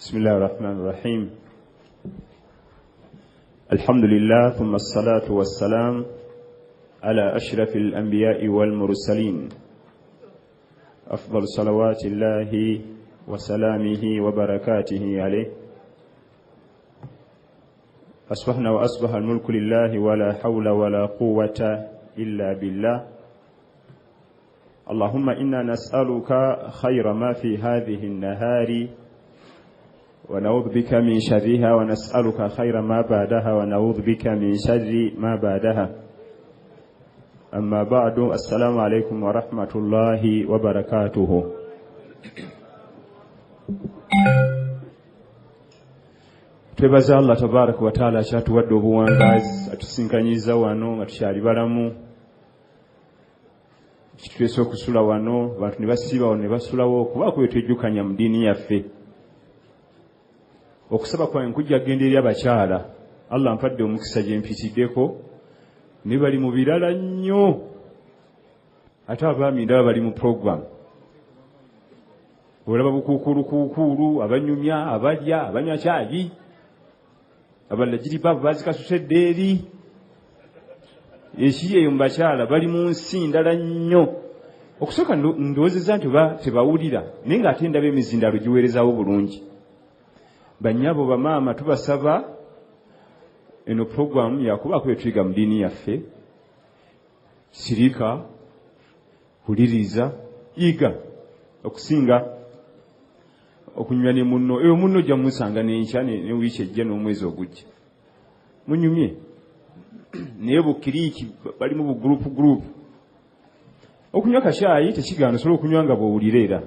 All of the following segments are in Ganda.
بسم الله الرحمن الرحيم. الحمد لله ثم الصلاة والسلام على أشرف الأنبياء والمرسلين، أفضل صلوات الله وسلامه وبركاته عليه. أصبحنا وأصبح الملك لله ولا حول ولا قوة إلا بالله. اللهم إنا نسألك خير ما في هذه النهار ونعوذ بك من شرها، ونسألك خير ما بعدها ونعوذ بك من شر ما بعدها. أما بعد، السلام عليكم ورحمة الله وبركاته. twebaza Allah tabaraka wa taala kyatuwadde obuwangazi atusinkanyiza wano nga tukyali balamu, kitwese okusula wano, bantu ne basiiba wano ne basulawo kuba kwe twejjukanya mu ddiini yaffe. Okusaba kwange nkujja kugenda eri abakyala. Allah mpadde omukisa gye mpitiddeko, ne bali mu birala nnyo, ate abaami ndaba bali mu program. Olaba bukuukulukuukulu, abanyumya, abalya, abanywa caayi, abalala giribavu bazikasusedde eri. Ekiri eyo mu bakyala bali mu nsi ndala nnyo. Okusooka ndowoozezza nti oba tebawulira, naye ng'ate ndaba emizindalo giweerezaawo bulungi. Bannyabo bamaama tubasaba eno programu yakubaako etwiga mu ddiini yaffe. Sirika, huliriza, yiga okusinga okunyumya ne munno. Eyo munno ojja mumusanga n'enkya ne wiiki ejja n'omwezi ogujja. Munyumye. Naye bukiriiki bali mu bugurupu. Okunywa kacaayi tekigaana osobola okunywa nga bw'owulira era.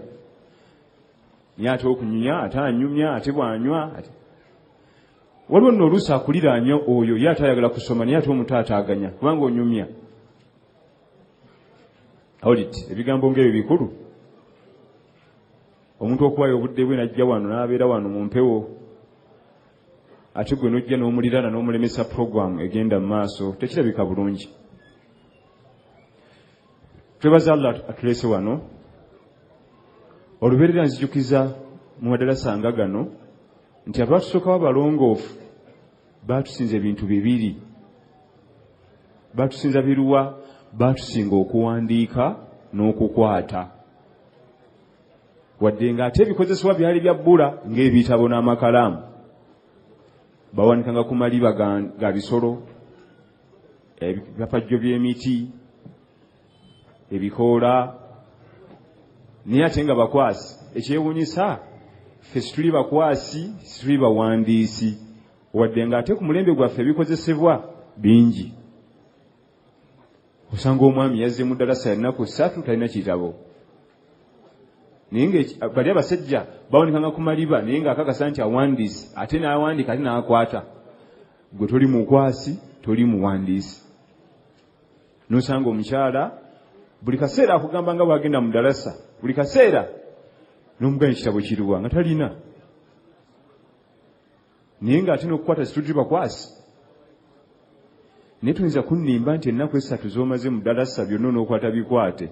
Naye ate okunyumya, ate anyumya, ate bw'anywa. Waliwo nno oluusi akuliraanya oyo ye atayagala kusoma, naye ate omutaataaganya kubanga onyumya. Awulidde ebigambo ng'ebyo bikulu. Omuntu okuwayo obudde bwe n'ajja wano n'abeera wano mu mpewo, ate gwe n'ojja n'omuliraana n'omulemesa programu egenda mu maaso, tekirabika bulungi. Twebaza Allah atuleese wano. Olubeerera nzijukiza mu madarasa nga gano nti abaatusookawo abalongoofu baatusinza ebintu bibiri. Baatusinza biruwa? Baatusinga okuwandiika n'okukwata. Wadde ng'ate ebikozesebwa byali bya bbula ng'ebitabo n'amakalaamu. Bawanikanga ku maliba ga bisolo, ebipapajjo by'emiti, ebikoola. Naye ate nga bakwasi, ekyewuunyisa ffe situli bakwasi, situli bawandiisi. Wadde ng'ate ku mulembe gwaffe ebikozesebwa bingi. Osanga omwami yazze mu ddalasa ya nnaku 3 talina kitabo. Naye bali abasajja bawanikanga ku maliba naye ng'akakasa nti awandiisi, ate n'awandiika ate n'akwata. Gwe toli mukwasi, toli muwandiisi. N'osanga omukyala buli kaseera akugamba nga bw'agenda mu ddalasa, buli kaseera n'omugana ekitabo kiruwa nga talina. Naye ng'ate n'okukwata situdi bakwasi. Naye tuyinza kunnimba nti ennaku 3 z'omaze mu ddalasa byonna n'okwata bikwate.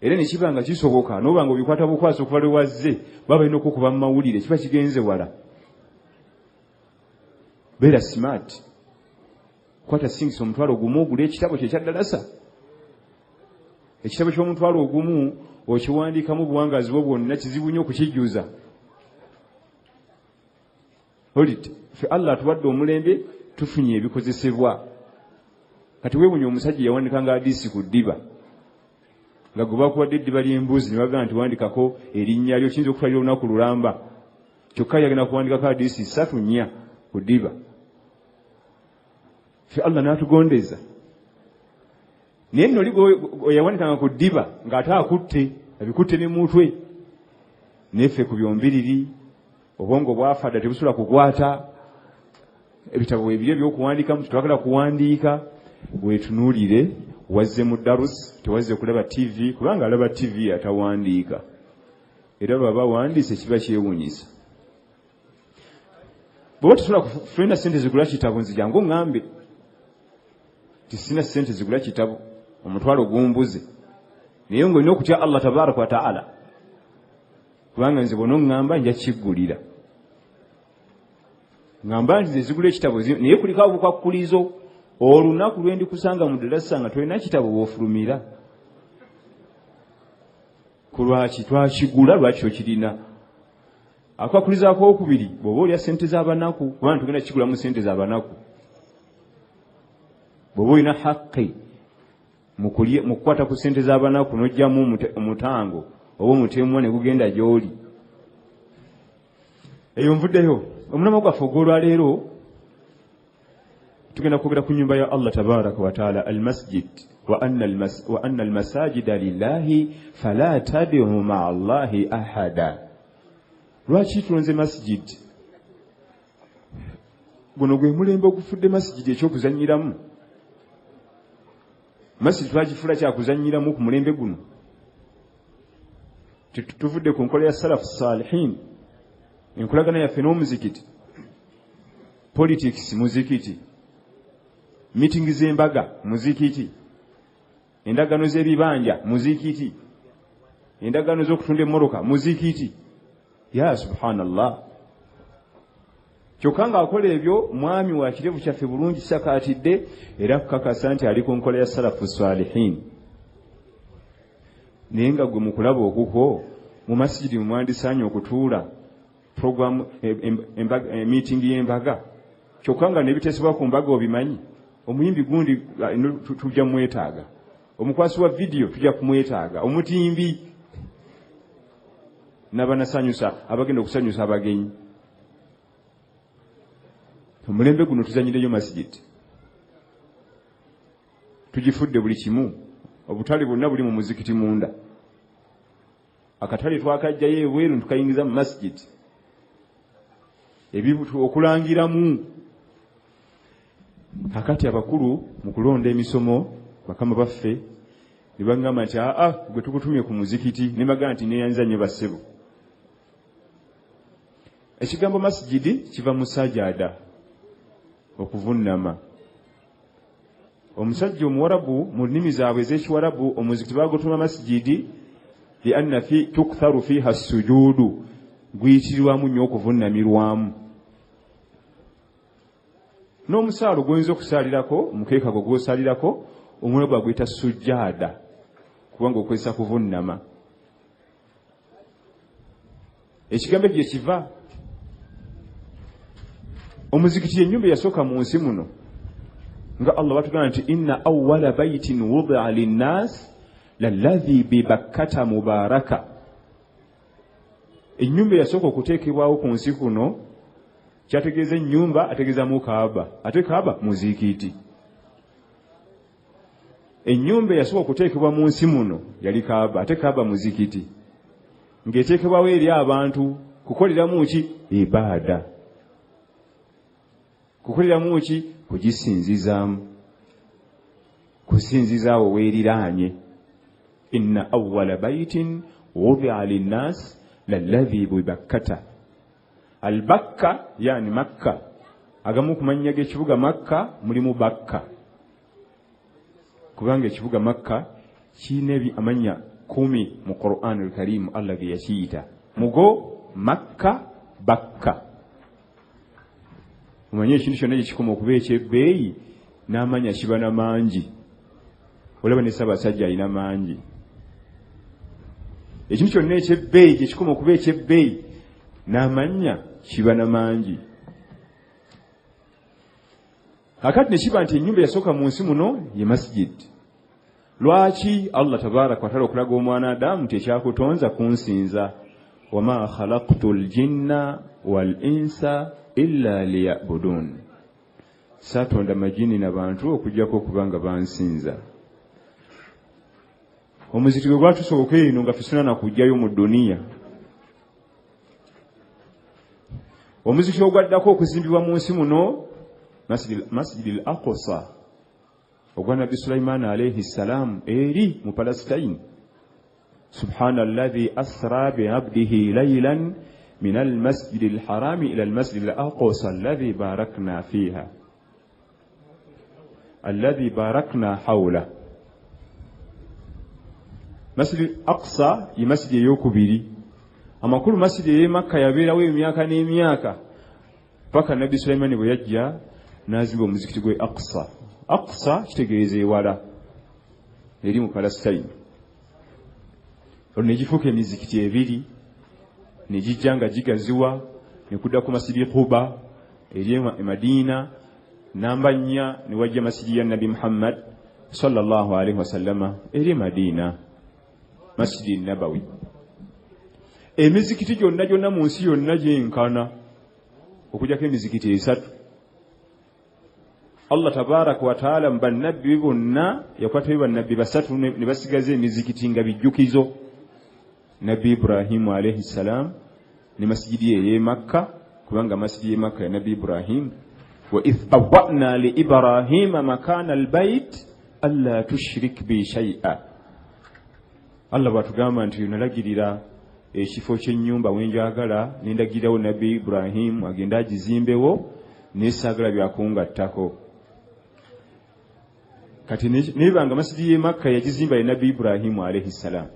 Era ne kiba nga kisoboka n'oba nga obikwata bukwasi okuva lwe wazze, baba balina okukuba mu mawulire, kiba kigenze wala. Beera smart. Kwata singisa omutwalo gumu ogula ekitabo kye kya ddalasa. Ekitabo ky'omutwalo ogumu okiwandiikamu obuwangazi bwo bwonna, kizibu nnyo okukijjuza. Olidde ffe Allah atuwadde omulembe, tufunye ebikozesebwa. Kati weewunya omusajja yawandikanga hadiisi ku ddiba, nga gwe bakuwadde eddiba ly'embuzi ne bagamba nti wandikako erinnya lyo, kiyinza okutwalira olunaku lulamba. Kyokka yagenda kuwandikako hadiisi 3-4 ku ddiba. Ffe Allah n'atugondeza. Naye nno yawandikanga ku ddiba ng'ate akutte, abikutte ne mutwe. Naye ffe ku byombiriri, obwongo bwafadda tebusobola kukwata. Ebitabo ebyo by'okuwandikamu tetwagala kuwandiika. Weetunuulire, wazze mu darusi, tewazze kulaba TV, kubanga alaba TV atawandiika. Era baba bawandiise kiba kyewuunyisa. Bw'oba tosobola kufuna ssente zigula kitabo, nzijangu oŋŋambe tisina ssente zigula kitabo, omutwalo gumbuze. Naye ng'olina okutya Allah tabaraka wa ta'ala. Kubanga nze bono ngamba nja kiggulira. ngamba nti zigula ekitabo naye kuliko obukwakulizo olunaku lwendi kusanga mu ddalasa nga tolina kitabo bw'ofulumira ku lwaki twakigula lwaki okirina akwakulizo akookubiri bw'oba olya ssente z'abanaku kubanga tugenda kigulamu ssente z'abanaku bw'oba olina haqqi mu kukwata ku ssente z'abanaku n'ojjamu omutango oba omutemwa ne gugenda gy'oli eyo nvuddeyo omulamwa gwaffe ogw'olwaleero tugenda kwogera ku nnyumba ya Allah tabaraka wa taala almasjid wa anna almasajida lillahi fala tad'u ma'a Allahi ahada. Lwaki tulonze masjid? Guno gwe mulembe ogufudde masjid ekyokuzanyiramu. Masjid twagifula kyakuzanyiramu ku mulembe guno. Tuvudde ku nkola ya salafu salihin, enkolagana yaffe n'omuzikiti, politics muzikiti, meeting z'embaga muzikiti, endagano z'ebibanja muzikiti, endagano z'okutunda emmoroka muzikiti. Ya subhanallah. Kyokka ng'akola ebyo mwami wa kirevu kyaffe bulungi sakaatidde era kukakasa nti ali ku nkola ya salafu salihin. Naye nga gwe mu kulaba okuko mu masjidi mwandisaanye okutuula program meeting y'embaga, kyokka nga n'ebiteesebwa ku mbaga obimanyi. Omuyimbi gundi tujja mwetaaga, omukwasi wa video tujja kumwetaaga, omutimbi n'abanasanyusa abagenda okusanyusa abagenyi. Omulembe guno tuzanyireyo masjid, tugifudde buli kimu. Obutale bwonna buli mu muzikiti munda, akatale twakajjayo ebweru tukayingiza mu masjid, ebibutu okulangiramu. Akati abakulu mu kulonda emisomo bakama baffe ne bagamba nti gwe tukutumye ku muzikiti, ne bagamba nti neeyanza nnyo bassebo. Ekigambo masjidi kiva mu sajada, okuvunnama. Omusajja omuwarabu mu nnimi zaabwe ez'ekiwarabu omuzikiti bagutuma masjidi lianna tuktharu fiha sujudu, guyitirirwamu nnyo okuvunnamirwamu. N'omusaalo gwoyinza okusaalirako, omukeeka gwe gw'osaalirako, omulala gwaguyita sujjada, kubanga okozesa kuvunnama. Ekigambo ekyo kiva. Omuzikiti y'ennyumba eyasooka mu nsi muno, nga Allah batugamba nti inna awwala baytin wudi'a linnaas lalladhi bibakkata mubaraka. Ennyumba eyasooka okuteekebwawo ku nsi kuno kyategeeza ennyumba, ategeezamu Kaaba, ate Kaaba muzikiti. Ennyumba eyasooka okuteekebwa mu nsi muno yali Kaaba, ate Kaaba muzikiti, ng'eteekebwawo eri abantu kukoleramu ki? Ibaada. Kukoleramu ki? Kugisinzizaamu, kusinzizaawo weeriraanye. Inna awwala baytin wudi'a linnaas lalladhi bibakkata. Albakka yani Makka. Agamu ku mannya g'ekibuga Makka mulimu Bakka, kubanga ekibuga Makka kirina amanya 10 mu Qur'an al-Karim Allah ge yakiyita. Mugo Makka, Bakka. Omanye ekintu kyonna ekikoma okuba ekyebbeeyi n'amanya kiba na mangi. Olaba ne Ssaabasajja alina mangi. Ekintu kyonna ekyebbeeyi ekikoma okuba ekyebbeeyi n'amanya kiba na mangi. Kakati ne kiba nti ennyumba yasooka mu nsi muno ye masjid. Lwaki Allah tabaraka wa taala okulaga omwana Adamu nti ekyakutonza kunsinza, wama khalaqtul jinna wal insa illa liya'budun. Satonda majini n'abantu okujjako okubanga bansinza. Omuzikiti gwe gwatusooka eno nga tusina na kujjayo mu duniya. Omuzikiti ogwaddako okuzimbibwa mu nsi muno Masjid al-Aqsa ogwa Nabi Sulaiman alayhi salam eri mu Palestine. Subhanalladhi asra bi 'abdihi laylan من المسجد الحرام إلى المسجد الأقصى الذي باركنا فيها الذي باركنا حوله. مسجد الأقصى يمسجد يوكبيري، أما كل مسجد يمكة يبير ويمياكا نيمياكا paka Nabbi Sulaiman bwe yajja n'azimba omuzikiti gwe Aqsa. Aqsa kitegeeza ewala eri mu Palestine. Olwo ne gifuuka emizikiti ebiri ne gijja nga gigaziwa ne kudda ku masjidi Quba eri e Madiina, namba 4 ne wajja masjidi ya Nabi Muhammad sallallahu alaihi wasallama eri Madiina, Masjidi Nabawi. Emizikiti gyonna mu nsi yonna gyenkana okujjako emizikiti 3. Allah tabaraka wa taala mbannabbi bonna yakwata bannabbi 3 ne basigaza emizikiti nga bijjukizo. Nabi Ibrahim alayhi salam ne masjidi ye Makka, kubanga masjidi ye Makka ya Nabi Ibrahim. Wa idh bawwa'na li Ibrahima makana albayt alla tushrik bi shay'a. Allah batugamba nti nalagirira ekifo ky'ennyumba wenjagala nendagirawo Nabi Ibrahim agenda agizimbewo nesagala byakungattako. Kati nebanga masjidi ye Makka yagizimba ye Nabi Ibrahim alayhi salam.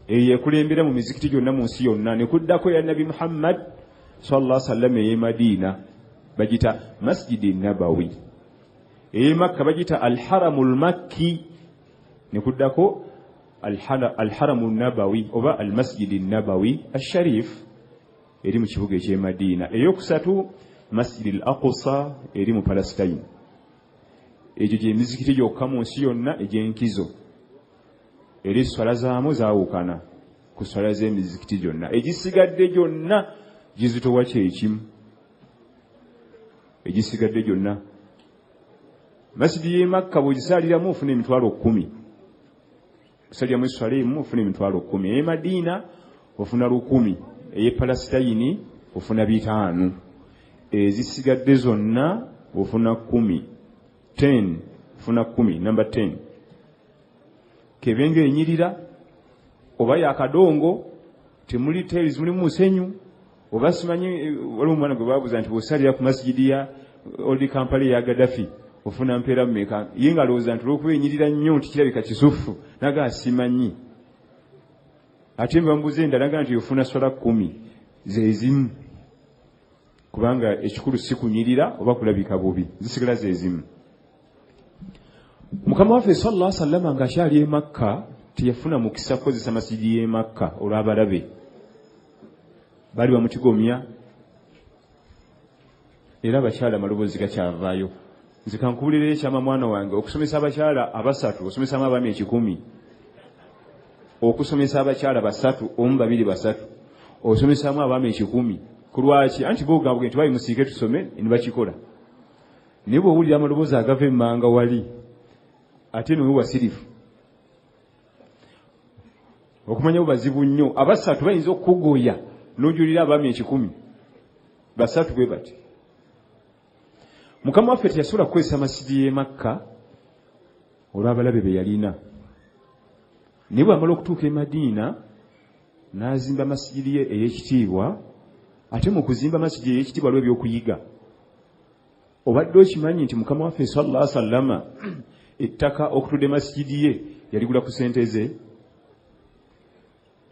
Yekulembera mu mizikiti gyonna mu nsi yonna ne kuddako ya Nabi Muhammad sallallahu alaihi wasallam ye Madina bagita Masjidi Nabawi. Makka bagita Al-Haramul Makki ne kuddako Al-Haramul Nabawi oba Al-Masjidi Nabawi Al-Sharif eri mu kibuga ekye Madina. Eyokusatu Masjidil Aqsa eri mu Palestine. Egyo gye mizikiti gyokka mu nsi yonna egy'enkizo. Eri swala zaamu zaawukana ku swala z'emizikiti gyonna. Egisigadde gyonna gizitowa kyekimu. Egisigadde gyonna. Masjidi ye Makka bw'ogisaaliramu ofuna emitwalo 10. Osaliramu eswala emu ofuna emitwalo 10. Eye Madiina ofuna 10. Eye Palestine ofuna 5. Ezisigadde zonna ofuna 10. 10 ofuna 10. Number 10. Kebenge enyirira oba yakadongo temuli tiles muli musenyu oba simanyi waliwo omwana gwe babuuza nti bw'osalira ku masjidi ya Old Kampala ya Gaddafi ofuna mpeera mmeka, ye nga alowooza nti olw'okuba enyirira nnyo nti kirabika kisufu naga asimanyi. Ate mbamubuuza endala naga nti ofuna swala 10 zezimu, kubanga ekikulu si kunyirira oba kulabika bubi, zisigala zezimu. Mukama waffe sallallahu alaihi wasallam nga akyali e Makka teyafuna mukisa kukozesa masjidi ye Makka olw'abalabe. Bali bamutigomya era abakyala amaloboozi gakyavaayo. Nze kankubulira ekyama mwana wange okusomesa abakyala 3 osomesamu abaami 10. Okusomesa abakyala 3 omu 2 3 osomesamu abaami 10. Kulwaki? Anti boogambwe nti bayi musiike tusome ne bakikola. Naye bw'owulira amaloboozi agava emmanga wali ate niwe wasirifu okumanya bubazibu nnyo. 3 bayinza okugoya n'ojulira abaami 10 3 bwe bati. Mukama waffe teyasobola kukozesa masjidi ye Makka olw'abalabe be yalina. Naye bw'amala okutuuka e Madiina n'azimba masjidi ye ey'ekitiibwa. Ate mu kuzimba masjidi ey'ekitiibwa lwe by'okuyiga. Obadde okimanyi nti Mukama waffe sallallahu alaihi wasallam ettaka okutudde masjidi ye yaligula ku sente ze?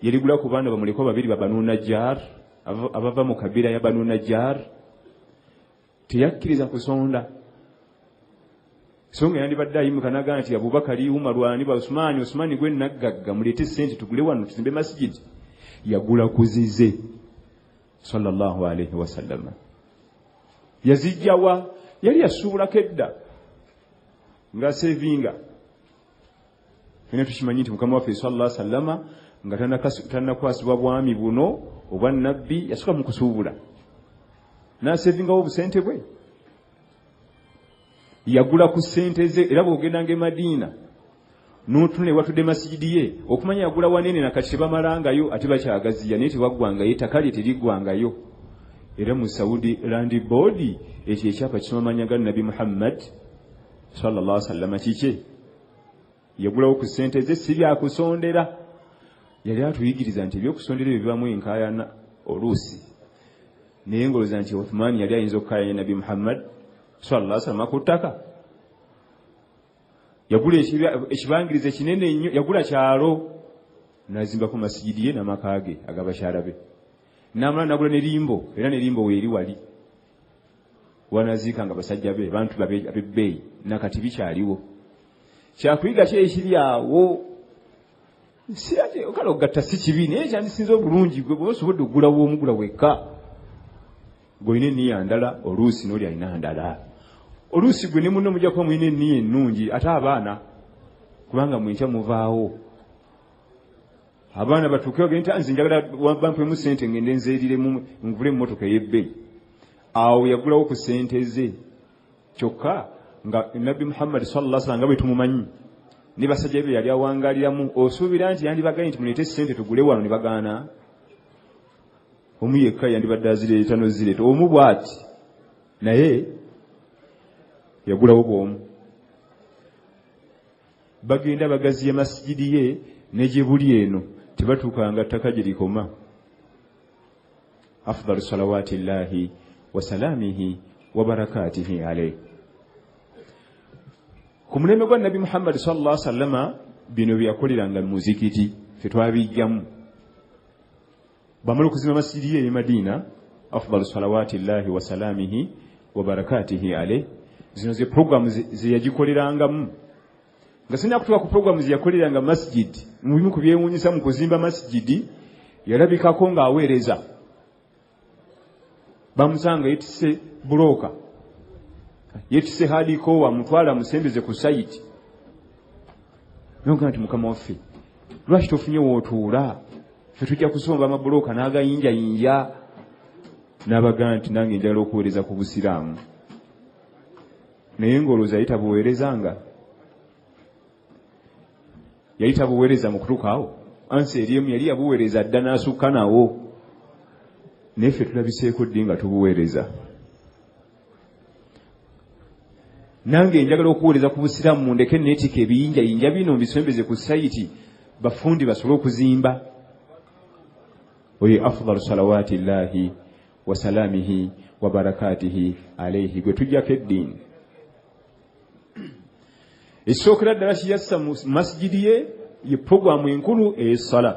Yaligula ku baana bamulekwa 2 ba Banu Najjar abava mu kabira ya Banu Najjar. Teyakkiriza kusonda. Songa yandibadde ayimuka naga nti Abubakari, Umar, ani ba Usmani gwe naggagga mulete sente tugule wano tuzimbe masjid. Yagula kuzize sallallahu alaihi wasallam. Yazijjawa yali yasuubula kedda nga sevinga. Fena tukimanyi nti Mukama waffe sallallahu alaihi wasallam nga tannakwasibwa bwami buno obwa nabbi yasuka mu kusuubula. N'asevingawo obusente bwe. Yagula ku sente ze era bw'ogenda nge Madiina n'otune watudde masjidi ye okumanya yagula wanene nakati tebamalangayo ate bakyagaziya naye tewaggwangayo ettaka lye teriggwangayo. Era mu Saudi Land Board ekyo ekyapa kisomamanya ga Nabi Muhammad sallallahu alaihi wasallam kike yagulawo ku sente ze si byakusondera. Yali atuyigiriza nti ebyokusondera ebibamu enkaayana oluusi. Naye ngoloza nti Uthman yali ayinza okukaayanya Nabi Muhammad sallallahu alaihi wasallam ku ttaka. Yagula ekibangirize kinene nnyo, yagula kyalo n'azimba ku masjidi ye n'amaka ge agabakyala be. N'amala n'agula ne limbo, era ne limbo weeri wali. wanaziika nga basajja be bantu ab'ebbeeyi nakati bikyaliwo kyakuyiga ki ekiri awo si ate okala okugatta si kibi naye kyandisinza obulungi gwe bw'oba osobodde okugulawo omugula wekka gw'olina enniya ndala oluusi n'oli alina ndala oluusi gwe ne munno mujja kuba mulina enniya ennungi ate abaana kubanga mwenkya muvaawo abaana batuuke bagende nti nze njagala bampemu ssente ngende nzeeriremu nvule emmotoka ey'ebbeeyi awo yagulawo ku ssente ze kyokka nga nabbi Muhammad sallallahu alaihi wasallam nga bwe tumumanyi ne basajja be yali awangaliramu osuubira nti yandibaganye nti muleete ssente tugule wano ne bagaana omu yekka yandibadde azireeta nozireeta omu bw'ati naye yagulawo bw'omu bagenda bagaziya masijidi ye ne gye buli eno tebatuukanga ttaka gye likoma afdalu salawaati llahi wa salaamihi wa barakaatihi alayhi ku mulembe gwa nabbi Muhammad sallallahu alaihi wasallama bino byakoleranga mu muzikiti fe twabijjamu bamala okuzima masijidi ye Madina afdalu salawaati llahi wa salaamihi wa barakaatihi alayhi zino ze programu ze yagikolerangamu nga sina kutuuka ku programu ze yakoleranga masjid mu bimu ku byewuunyisa mu kuzimba masjidi yalabikako ng'aweereza bamusanga yeetisse bulooka yeetisse hadikowa mutwala musembeze ku sayiti nonga nti mukama waffe lwaki tofunye wootuula fe tujja kusomba amabulooka n'agayinjayinja n'abagaa nti nange njagala okuweereza ku busiraamu naye ng'olowooza yali tabuweerezanga yali tabuweereza mu kutuuka awo ansi eriemu yali yabuweereza dda n'asukka nawo naye ffe tulabiseeko ddi nga tubuweereza nange njagala okuweereza ku busiraamu mundeke neetika ebiyinjayinja bino mbisembeze ku sayiti bafundi basobole okuzimba oyo afdalu salawaati llahi wa salaamihi wa barakaatihi alayhi gwe tujjako eddiini ekisookera ddala kiyassa mu masijidi ye programu enkulu ey'essala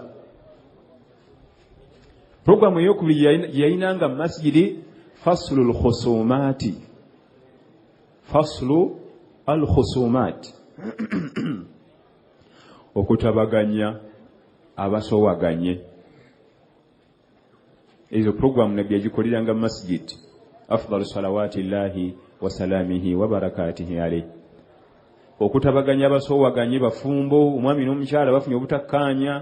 programu ey'okubiri gye yayinanga mu masijidi faslu lkhusumaati faslu al khusumaati okutabaganya abasowaganye ezo programu nabbi yagikoleranga mu masijidi afdalu salawaati llahi wa salaamihi wa barakaatihi alayhi okutabaganya abasowaganye bafumbo omwami n'omukyala bafunye obutakkaanya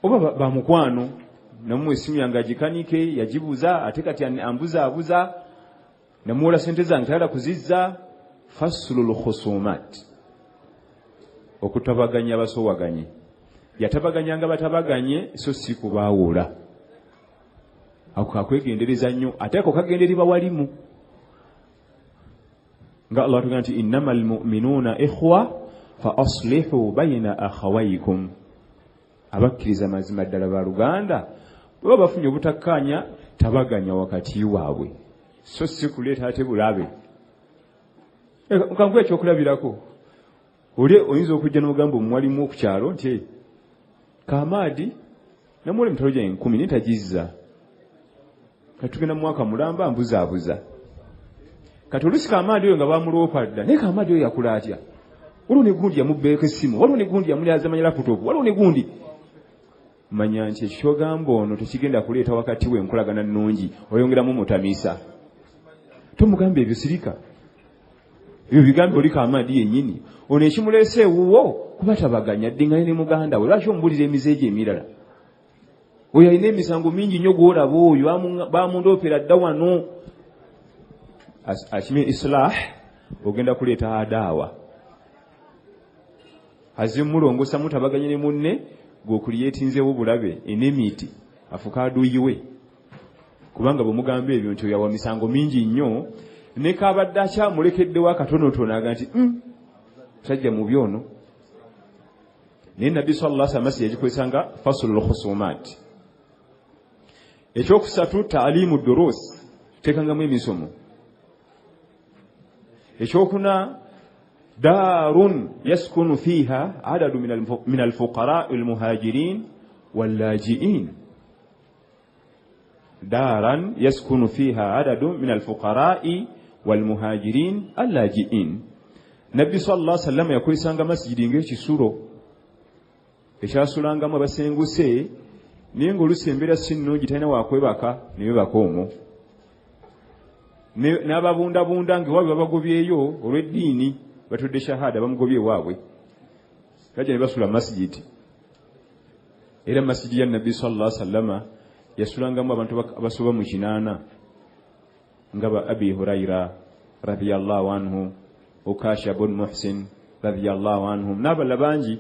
oba bamukwano namwe esimu yange agikanike yagibuza ate kati ambuzaabuza namuwola sente zange tayala kuzizza fasulul khusumat okutabaganya abasowaganye yatabaganyanga batabaganye so si kubaawula ako kakwegendereza nnyo ate ako kagenderiba walimu nga Allah tugamba nti innamal mu'minuuna ikhwa fa aslihu bayna akhawaykum abakkiriza mazima ddala baluganda bwe bafunye obutakkaanya tabaganya wakati waabwe so si kuleeta ate bulabe nkangwe ekyokulabirako oli oyinza okujja n'ogamba omuwalimu okukyalo nti Kamaadi namuwole emitalo gye 10 netagizza katugenda mu mwaka mulamba mbuzaabuza kati olusi Kamaadi oyo nga bamuloopa dda naye Kamaadi oyo yakula atya waliwo ne gundi yamubbeeko essimu waliwo ne gundi yamulyazaamanya laputopu waliwo ne gundi manya nti ekyogamba ono tekigenda kuleeta wakati we enkolagana nnungi oyongeramu mutamisa tomugamba ebyo sirika ebyo bigambe oli Kamaadi yennyini ono ekimuleese ewuwo kuba tabaganya ddingane ne muganda we lwaki omubulira emizeegi emirala oyo alina emisango mingi nnyo gw'olaba oyo bamundoopera dda wano akimye islah ogenda kuleeta adaawa azimulongosa mutabaganye ne munne gw'okuli yeetinzeewo bulabe enemiti afuka aduuyiwe kubanga bwemugamba ebyo nti oyawa misango mingi nnyo ne kabadde akyamulekeddewo akatonotono aga nti sajja mu byono naye nabbi sallallahu alaihi wasallam yagikozesanga fasulul khusumaati ekyokusatu taalimu durus tekangamu emisomo ekyokuna darun yaskunu fiha adadu min alfuqara almuhajirin wallajiin daran yaskunu fiha adadun min alfuqara'i walmuhajirin allaji'in. Nabbi sallallahu alaihi wasallam yakozesanga masjidi ng'ekisulo ekyasulanga abasenguse naye ng'oluusi embeera si nnungi talina wakwebaka ne bebaka omwo. N'ababundabunda ng'ewaabwe babagobyeyo olw'eddiini batudde shahada bamugobye ewaabwe bajja ne basula masjidi. Era masjidi ya Nabbi sallallahu alaihi wasallam yasulangamu abantu abasoba mu 8 nga ba Abi Huraira radhiyallahu anhu, Ukasha bin Muhsin radhiyallahu anhum n'abalala bangi.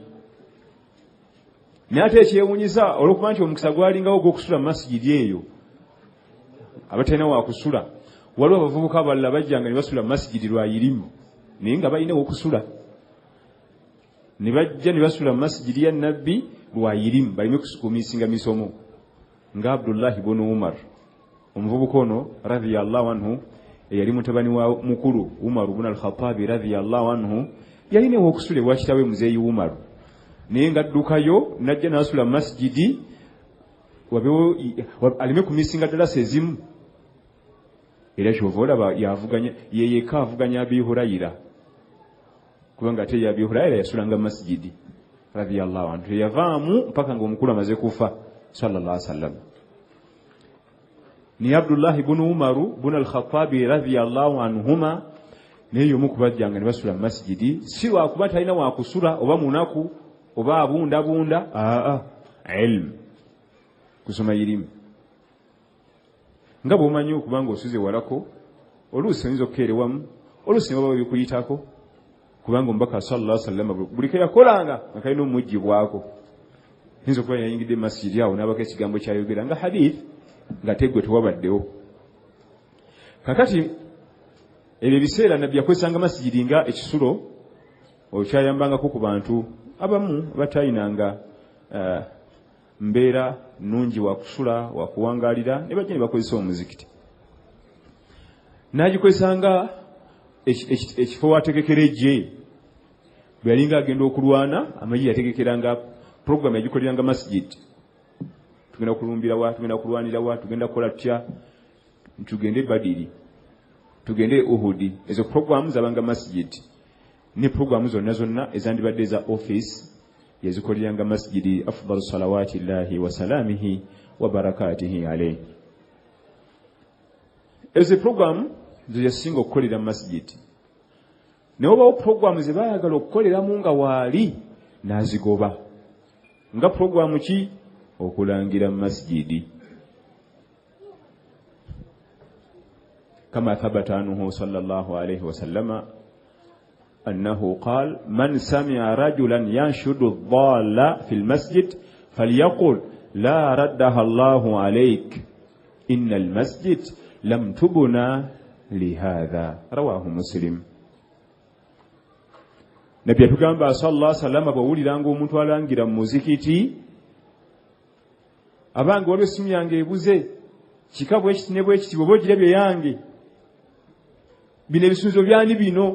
Naye ate ekyewunyiza olw'okuba nti omukisa gwalingawo gw'okusula mu masjidi eyo abatalina wakusula, waliwo abavubuka abalala bajjanga ne basula mu masjidi lwayirimu naye nga balina okusula, ne bajja ne basula mu masjidi ya Nabbi lwayirimu balime kumisinga misomo, nga Abdullah ibn Umar omuvubuka ono radhiyallahu anhu eyali mutabani wa mukulu Umar ibn al-Khattab radhiyallahu anhu yalina okusula ewa kitawe muzeeyi Umar, naye ngaddukayo najja n'asula masjidi wabewo alime kumisinga ddala sezimu. Era kyova olaba yeyeka avuganya Abi Hurayra, kubanga ate ya Abi Hurayra yasulanga masjidi radhiyallahu anhu, teyavaamu mpaka ng'omukulu amaze kufa sallallahu alaihi wasallam. Ni Abdullah ibn Umar ibn al-Khattab radhiyallahu anhuma naye omu kubajjanga ne basula masjidi, si wakuba talina wakusula oba munaku oba abundabunda, ilmu kusoma irimu. Nga bw'omanyi okubanga osuze walako oluusi oyinza okukeerewamu, oluusi ne baba bikuyitako, kubanga omubaka sallallahu alaihi wasallam buli ke yakolanga nga kalina omujjibwako. Yinza okuba yayingidde masjidi awo n'abako ekigambo kyayogera nga hadith nga teggwe tewabaddewo. Kakati ebyo ebiseera Nabbi yakozesanga masjidi nga ekisulo okyayambangako ku bantu abamu abatayinanga mbeera nnungi wakusula wakuwangalira, ne bajja ne bakozesa omuzikiti. N'agikozesanga ekifo wategekera ejje bwe yalinga agenda okulwana, amagye yategekeranga program yagikoleranga masjidi. Tugenda kulumbira wa, tugenda kulwanira wa, tugenda kukola tutya, tugende Badiri, tugende Uhudi. Ezo programu zabanga masjidi. Ne programu zonna ezandibadde za office yazikoleranga masjidi. Afdalu salawati llahi wa salamihi wa barakatihi alayhi. Ezo programu ziyasinga okukolera masjidi. Ne obawo programu ze baayagala okukoleramu nga waali n'azigoba. Nga programu ki? Okulangira masjidi. Kama thabata anhu sallallahu alayhi wa sallama أنه قال من سمع رجلا ينشد الضالة في المسجد فليقل لا ردها الله عليك إن المسجد لم تبنى لهذا. رواه مسلم. Nabbi atugamba sallallahu alaihi wasallam bw'owuliranga omuntu alangira mu muzikiti abange waliwo essimu yange ebuze kika bw'ekiti ne bw'ekiti bw'oba ogirabye yange bino ebisunzo byani bino.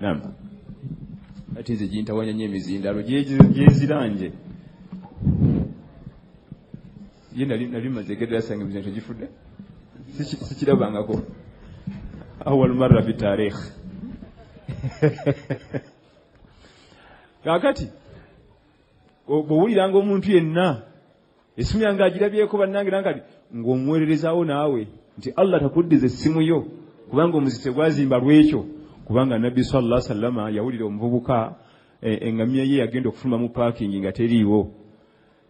Naam. Ati nze gintawanya nnyo emizindalo gyeziranje. Ye nali maze gedasanga emizindalo gifudde. Sikirabangako. Awal marra fi tarikh. Kakati bw'owuliranga omuntu yenna essimu yange agirabyeko bannange nankati ng'omuweererezaawo naawe nti Allah takuddiza essimu yo kubanga omuzite gwazimba lwekyo, kubanga Nabbi sallallahu alaihi wasallam yawulira omuvubuka engamiya ye yagenda okufuluma mu parking nga teriiwo.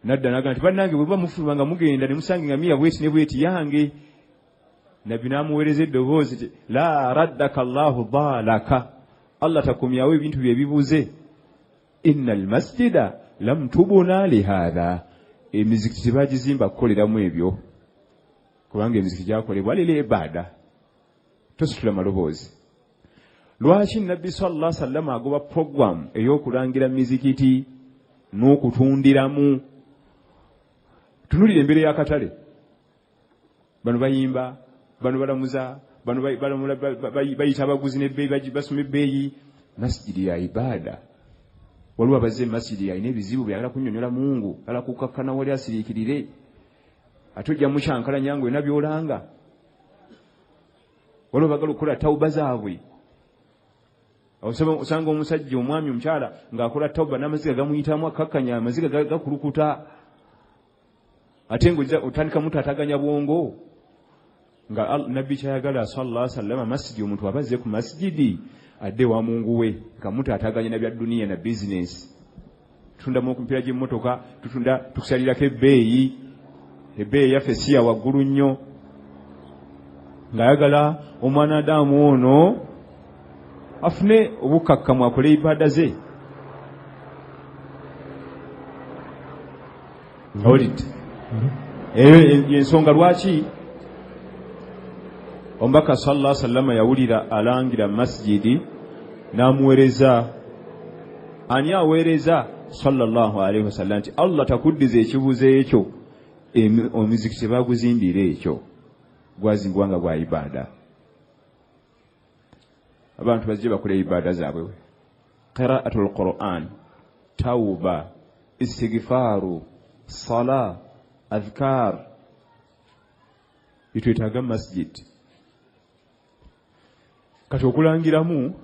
Nadda naga nti bannange bwe bamufuluma nga mugenda ne musanga engamiya bweti ne bweti yange. Nabbi n'amuweereza eddoboozi ti la raddaka Allahu dhalaka, Allah takumyawo ebintu bye bibuze. Innal masjida lam tubuna lihadha, emizikiti tebagizimba kukoleramu ebyo, kubanga emizikiti gyakolebwa lero ebbaada. Tositula maloboozi. lwaki nabbi sallallahu alaihi wasallam agoba program ey'okulangira mizikiti n'okutundiramu? Tunulira embere y'akatale, bano bayimba, bano balamuza, bano bayita abaguzi n'ebbeeyi, basoma ebbeeyi. Masjidi ya ibada. Waliwo abazze masjidi alina ebizibu byagala kunnyonnyola Mungu, ala kukakkana wali asiriikirire, ate ojja mukyankalanya nga olina by'olanga. Waliwo bagala okukola tawuba zaabwe. Osanga omusajja omwami omukyala ng'akola tawuba n'amaziga gamuyitamu akakkanya, amaziga gakulukuta. Ate ng'ojja otandika mutaataganya bwongo nga nabbi kyayagala sallallahu alaihi wasallam masjidi, omuntu abazze ku masjidi adde wa Mungu we nga mutaataganya na bya duniya na business. Tutundamu okumpira gy'emmotoka, tukusalirako ebbeeyi yaffe si ya waggulu nnyo, ng'ayagala omwana Adamu ono afune obukakkamu akole ibada ze. Olidde eyo ensonga lwaki omubaka sallallahu alaihi wasallam yawulira alangira masjidi n'amuweereza. Ani aweereza? Sallallahu alaihi wasallam nti Allah takuddiza ekibuzo ekyo. Omuzikiti baguzimbira ekyo gwazimbwa nga gwa ibada. Abantu bazije bakole ibada zaabwe, qira'atul Qur'an, tawba, istighfaru, sala, adhkar. Itwetaaga masjid. Kati okulangiramu,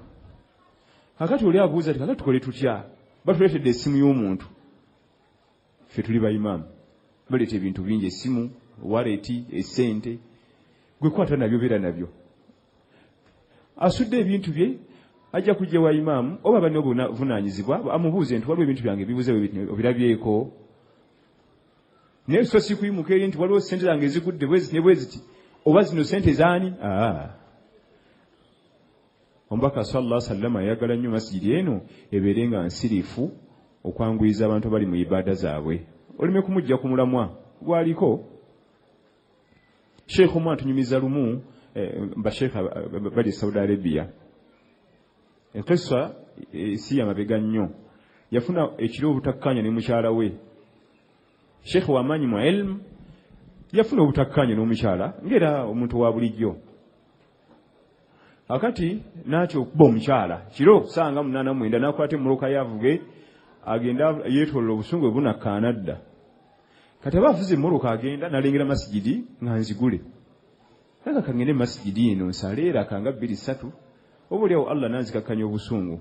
kakati oli abuuza ati kakati tukole tutya? Batuleetedde essimu y'omuntu, ffe tuli bayimamu, baleeta ebintu bingi, essimu, waleti, essente, gwe kwata nabyo, beera nabyo. Asudde ebintu bye ajja kujja wa imaamu oba bano obuvunaanyizibwa, amubuuze nti waliwo ebintu byange bibuze obirabyeko. Naye so si kuyimuka eri nti waliwo ssente zange ezigudde bweziti ne bweziti, oba zino ssente zaani? Omubaka sallallahu alaihi wasallam ayagala nnyo masjidi eno ebeere nga nsirifu okwanguyiza abantu abali mu ibada zaabwe. Olime kumujja ku mulamwa gwaliko Sheikh omwana tunyumiza lumu basheikh bali Saudi Arabia. Enkisa si yamabega nnyo, yafuna ekiro obutakkanya ne mukyala we. Sheikh w'amaanyi mu ilmu yafuna obutakkanya n'omukyala ngera omuntu wa bulijjo. Akati n'atyo okuba omukyala kiro sanga 8:09 n'akwata emmoloka yavuge agenda yeetolola obusungu bwe bunakkaana dda. Kati aba avuze emmoloka agenda n'alengera masjidi nga nzigule. Kaka kangende masjidi eno nsaleera kanga 2-3 obuliawo Allah nanzikakkanya obusungu.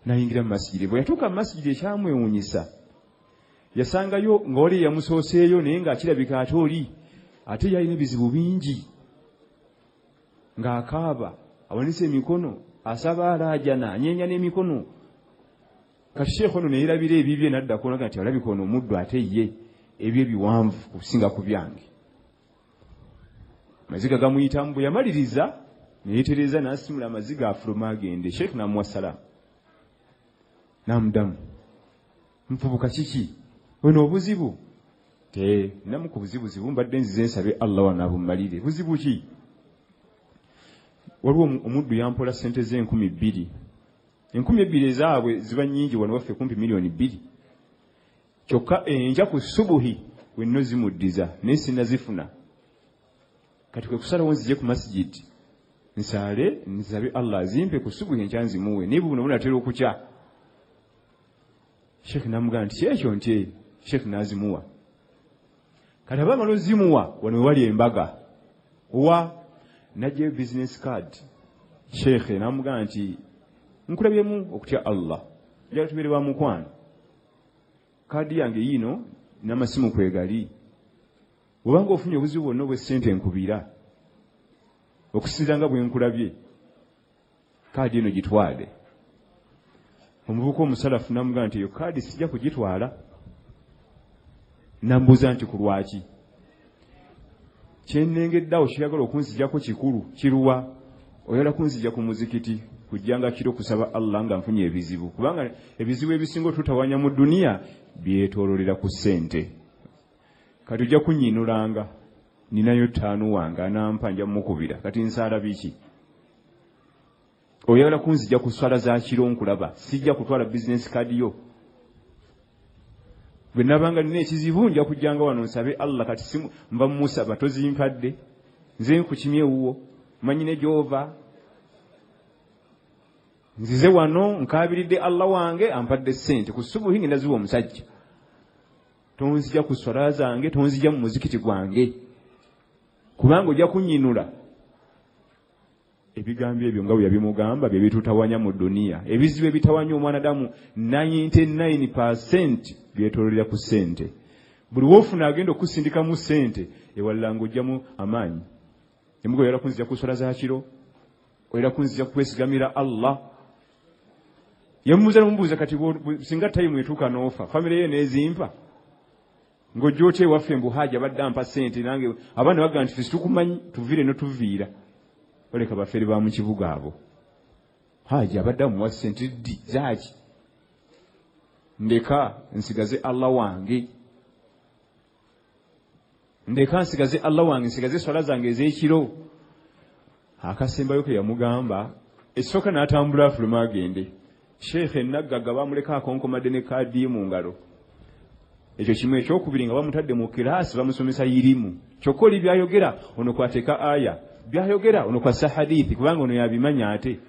Nayingira mu masjidi. Bwe yatuuka mu masjidi ekyamwewuunyisa yasangayo ng'oli yamusooseeyo naye ng'akirabika ate oli ate yalina ebizibu bingi, ng'akaaba awanise emikono asaba alaajana anyeenya n'emikono. Kati Sheikh ono neerabira ebibye n'adda kunaga nti alabika ono omuddu ate ye ebyo ebiwanvu okusinga ku byange. Maziga gamuyitamu, bwe yamaliriza neyetereza n'asimula amaziga afuluma agende. Sheikh n'amuwa salaamu n'amudamu, nfubuka kiki ono obuzibu? Namu ku buzibuzibu mbadde nzize nsabe Allah wanabummalire. Buzibu ki? Waliwo omuddu yampola ssente ze 2,000. 2,000 ezaabwe ziba nnyingi wano waffe kumpi milioni 2. Kyokka enja ku subuhi wenno zimuddiza naye sinnazifuna. Kati kwe kusalawo nzije ku masjidi nsaale nsabe Allah azimpe ku subuhi enkya nzimuwe, naye buno bunatera okukya. Sheikh namugamba nti kyekyo nti Sheikh n'azimuwa. Kati abamala ozimuwa wano wali embaga owa najje business card. Sheikh namugamba nti nkulabyemu okutya Allah njagala tubeere ba mukwano, kaadi yange yino n'amasimu kwegali, obanga ofunye obuzibu bwonna bw'essente enkubira okusinziira nga bwe nkulabye, kaadi eno gitwale. Omuvubuka omusalafu namugamba nti eyo kaadi sijja kugitwala. Nambuuza nti ku lwaki? Kyennengeddeawo kyeyagala okunzijjako kikulu kiruwa? Oyagala kunzijja ku muzikiti kujjanga kiro kusaba Allah nga nfunye ebizibu, kubanga ebizibu ebisinga tutawanya mu duniya byetoololera ku ssente. Kati ojja kunnyinulanga ninayo 5 wange anampa nja mukubira, kati nsaala biki? oyagala kunzija ku swala za kiro nkulaba sijja kutwala business card yo bwe nabanga nina ekizibu nja kujjanga wano nsabe Allah kati simu mba musaba tozimpadde nze nkukimye wuwo manyine gyova nzize wano nkabiridde Allah wange ampadde ssente ku subuhi ngenda ziwa omusajja tonzija ku swala zange tonzija mu muzikiti gwange kubanga ojja kunyinula ebigambo ebyo nga bwe yabimugamba bye bitutawanya mu duniya ebizibu ebitawanya omwanadamu 99% byetololera ku ssente buli wofuna agenda okusindika mu ssente ewalanga ojjamu amaanyi emugo oyera kunzija ku swala za kiro oyera kunzija kwesigamira Allah yamubuuza n'omubuuza kati singa tayimu etuuka n'ofa famire ye n'ezimpa ng'ojja otya ewaffe mbu haja badde ampa ssente nange abaana baga nti situkumanyi tuviire notuviira oleka bafere ba mu kibuga abo haja abadde amuwa ssente ddi zaaki ndeka nsigaze Allah wange nsigaze swala zange ez'ekiro akasembayo ke yamugamba esooka n'atambula afuluma agende sheekhe naggaga bamuleka akonkomadde ne kaadi mu ngalo ekyo kimu ekyokubiri nga bamutadde mu kiraasi bamusomesa irimu kyokka oli byayogera ono kwateeka aya byayogera ono kwassa hadithi kubanga ono yabimanya ate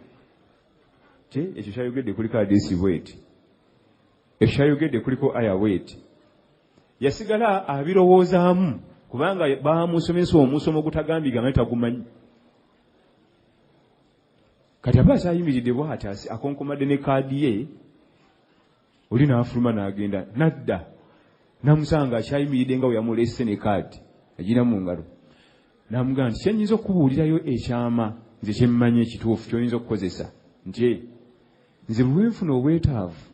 ekyo kyayogedde kuliko hadiisi bweti ekyo kyayogedde kuliko aya bweti yasigala abirowoozaamu kubanga bamusomesa omusomo gutagambiga nga tagumanyi kati aba akyayimiridde bw'ati akonkomadde ne kaadi ye oli n'afuluma n'agenda nadda namusanga akyayimiridde nga we yamulese ne kaadi agina mu ngalo namugamba nti kyenyinza okubuulirayo ekyama nze kyemmanyi ekituufu kyoyinza okukozesa nti nze bwenfuna obwetaavu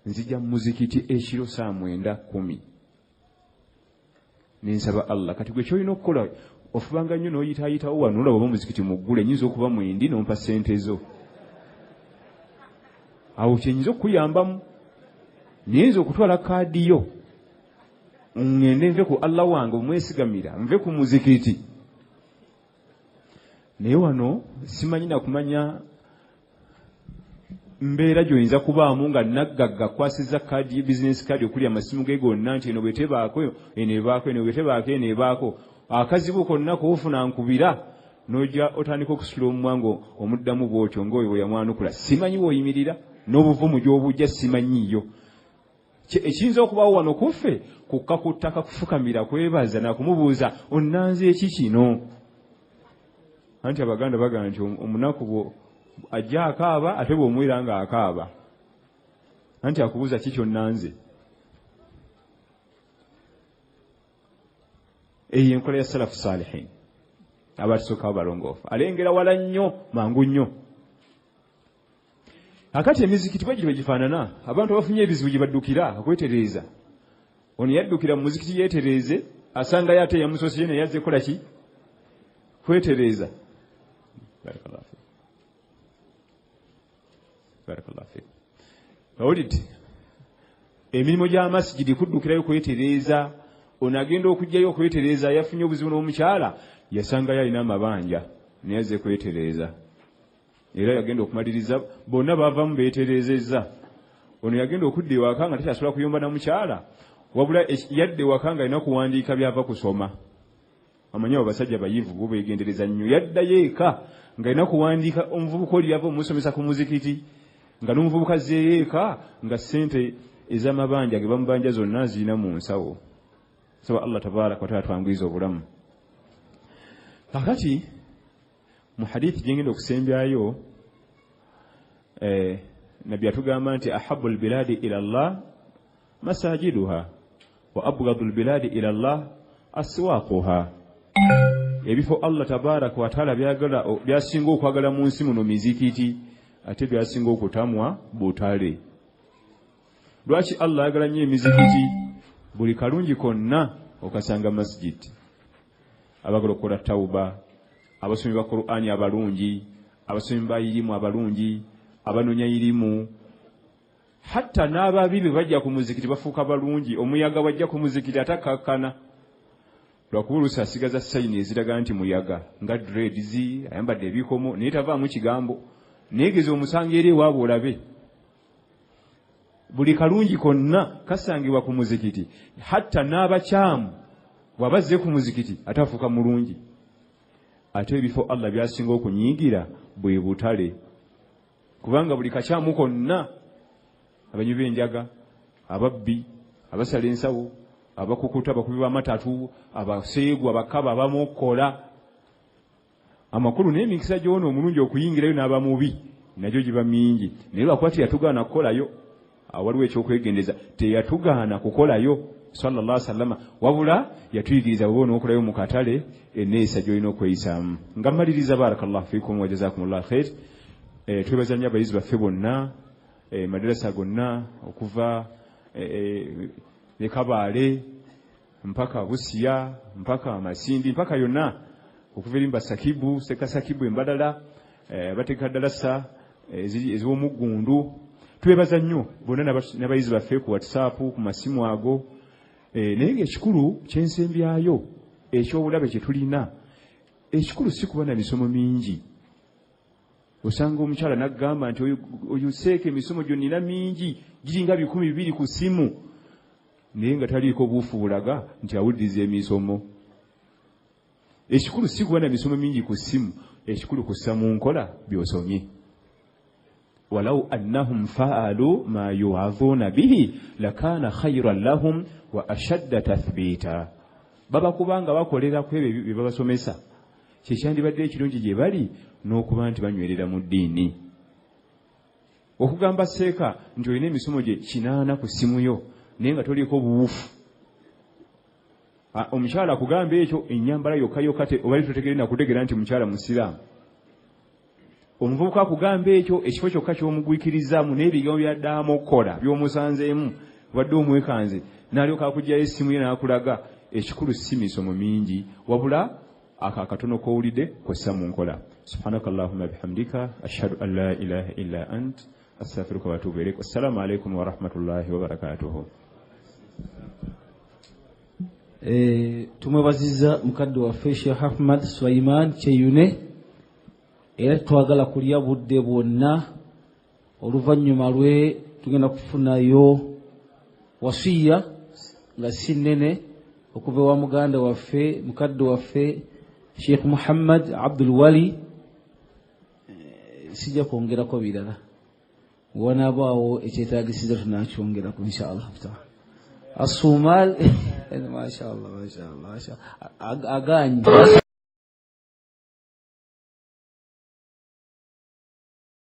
nzija mu muzikiti ekiro 9:10 nensaba Allah kati gwe kyolina okukola ofubanga nnyo n'oyitaayitawo wano olaba oba muzikiti muggule nyinza okuba mwendi nompa ssente zo awo kyenyinza okuyambamu nyinza okutwala kaadi yo ngende nve ku Allah wange omwesigamira nve ku muzikiti naye wano simanyi na kumanya mbeera gy'oyinza kubaamu nga naggagga kwasiza kaadi business card okuli amasimu ge gonna nti eno bwetebaako eneebaako eno bwetebaako eneebaako akazibu konna koofuna nkubira n'ojja otandika okusula omumwango omuddamu bw'otyo ng'oyo bwe yamwanukula simanyi w'oyimirira n'obuvumu gy'obujja simanyiyo ekiyinza okubaawo wano kuffe kukka ku ttaka kufukamira kwebaza nakumubuuza onnanze eki kino anti abaganda bagamba nti omunaku bwo ajja akaaba ate bw'omuwira nga akaaba anti akubuuza ki kyonnanze eyo enkola ya salafu salihin abatusookawo balongoofu alengera wala nnyo mangu nnyo akati emizikiti bwe gitwe gifaanana abantu abafunye ebizibu gye baddukira okwetereeza ono yaddukira mu muzikiti yeetereeze asangayo ate yamusosye naye yazze kola ki kwetereeza barakallahu fiik awulidde emirimu gy'amasigidi kuddukirayo kwetereeza ono agenda okujjayo okwetereeza yafunye obuzibu n'omukyala yasangayo alina amabanja naye azze kwetereeza era yagenda okumaliriza bonna baavamu beetereezezza ono yagenda okudda ewaka nga takyasobola kuyomba na mukyala wabula yadde ewaka nga alina kuwandiika byava kusoma amanyi abo basajja bayivu bo beegendereza nnyo yaddayo eka nga alina kuwandiika omuvubuka oli yava omusomesa ku muzikiti nga n'omuvubuka zzeeyo eka nga ssente ez'amabanja ge bamubanja zonna zirina mu nsawo saba Allah tabaraka wa taala twangwiza obulamu kakati mu hadithi gyengenda okusembyayo nabbi atugamba nti ahabu albiladi ila Allah masajiduha wa abghadu albiladi ila Allah aswaquha ebifo Allah tabaraka wa taala byasinga okwagala mu nsi muno mizikiti ate byasinga okutamwa butale lwaki Allah ayagala nnyo emizikiti buli kalungi konna okasanga masjid abagala okukola tawuba abasomi ba Qur'ani abalungi abasomi ba irimu abalungi abanonya irimu hatta n'ababibi bajja ku muzikiti bafuuka balungi omuyaga wajja ku muzikiti atakakkana lwakuba oluusi asigaza sayini eziraga nti muyaga nga dreads ayambadde ebikomo naye tavaamu kigambo neegeza omusanga eri ewaabwe olabe buli kalungi konna kasangibwa ku muzikiti hatta n'abakyamu bw'abazze ku muzikiti atafuuka mulungi ate ebifo Allah byasinga okunyiigira bwe butale kubanga buli kakyamu konna abanywi b'enjaga ababbi abasala ensawo abakukuta abakubi b'amatatu abaseegu abakaba abamukola amakulu n'emikisa gy'ono omulungi okuyingirayo n'abamubi nagyo giba mingi naye lwakwati yatugaana kukolayo waliwo ekyokwegendeza teyatugaana kukolayo sallallahu alaihi wasallam wabula yatuyigiriza bwe n'okolayo mu katale enneeyisa gy'olina okweyisaamu nga mmaliriza barakallahu fikum wa jazakumullahu khair twebaza nnyo abayizi baffe bonna madarasa gonna okuva ne Kabaale mpaka Busiya mpaka Amasindi mpaka yonna okuva eri Sakibu Sekasakibu Embadala bateka darasa ez'omuggundu twebaza nnyo bonna n'abayizi baffe ku WhatsApp ku masimu ago naye ng'ekikulu kyensembyayo ekyobulabe kye tulina ekikulu si kuba na misomo mingi osanga omukyala n'agamba nti oyo seeka emisomo gyonnina mingi giringa 200 ku simu naye nga taliiko buufu bulaga nti awuliriza emisomo ekikulu si kuba na misomo mingi ku simu ekikulu kussa mu nkola by'osomye walau annahum fa'alu ma yu'adhuna bihi lakana khayran lahum wa ashadda tathbita baba kubanga bakolera ku ebyo bye babasomesa kyekyandibadde ekirungi gye bali n'okuba nti banywerera mu ddiini okugamba seeka nti olina emisomo gye 8 ku simu yo naye nga toliiko buwufu omukyala akugamba ekyo ennyambala yokka oba totegere nakutegeera nti mukyala musiraamu omuvubuka akugamba ekyo ekifo kyokka ky'omugwikirizaamu n'ebigambo by'addamu okukola by'omusanzeemu wadde omwekanze n'alyoka akugyayo essimu ye n'akulaga ekikulu si misomo mingi wabula akakatono k'owulidde kwessa mu nkola subhanaka allahumma bihamdika ashhadu an la ilaha illa ant astaghfiruka wa atubu ilaik assalamu alaikum wa rahmatullahi wa barakatuh. Tumwebaziza mukadde waffe Sheikh Ahmad Sulaiman Kyeyune era twagala kulya budde bwonna oluvannyuma lwe tugenda kufunayo wasiya nga si nnene okuva wa muganda waffe mukadde waffe Sheikh Muhammad Abdul Wali sijja kwongerako birala wanaabaawo ekyetaagisiza tunakyongerako inshallah asumal mashallah aganye